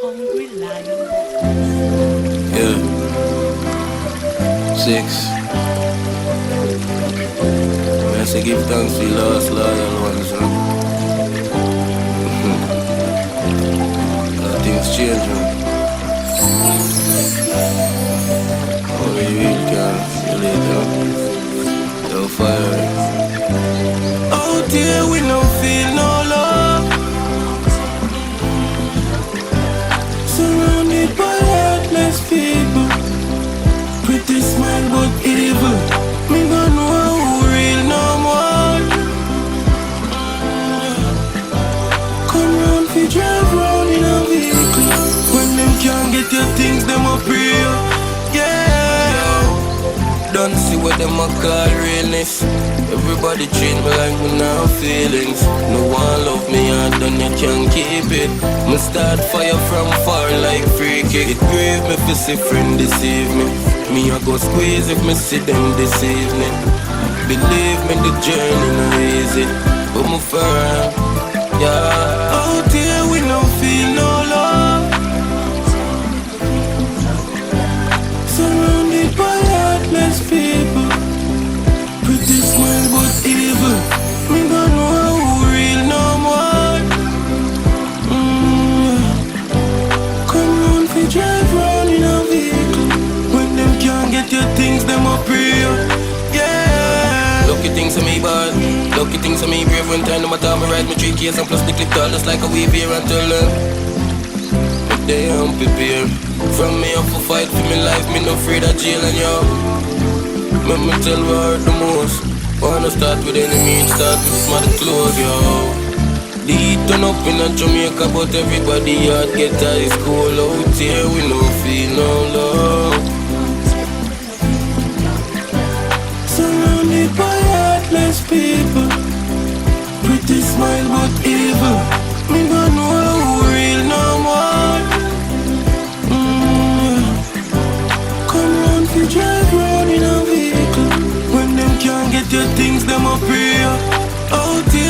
Yeah. 6. I say give thanks for the lost loyal ones, huh? Things change, man. Only you really can feel it, huh? No fire. Out here we no feel no love. Surrounded by heartless people. Pretty smile but evil. Me don't know who real no more. Come round fi drive round in a vehicle. When them can't get your things, them up real. Yeah. Don't see what them a call realness. Everybody treat me like me now feelings. No one love me and then you can't keep it. Me start fire from far like free kick. It grave me fi see friend deceive me. Me a go squeeze if me see them this evening. Believe me the journey no easy, but me firm. Yeah. Out here we no feel no love. Surrounded by heartless people. Pretty smile but evil. Me don't know who real no more. Come round fi drive round in a vehicle. When them can't get your things, them up real. Yeah. Lucky things to me bad. Lucky things to me brave. When time no matter me ride me 3 keys and plus the clip tall just like a wave here until they unprepared. From me up for fight for me life, me no afraid of jail and yo. Let me tell where I hurt the most. Wanna start with enemy and start with smart clothes, yo. The heat turn up in a Jamaica, but everybody out get high school. Out here we no feel no love. Surrounded by heartless people. Pretty smile but evil. Me don't know who real no more. Come round fi drive round in a vehicle. When them can't get your things, them up real. Out here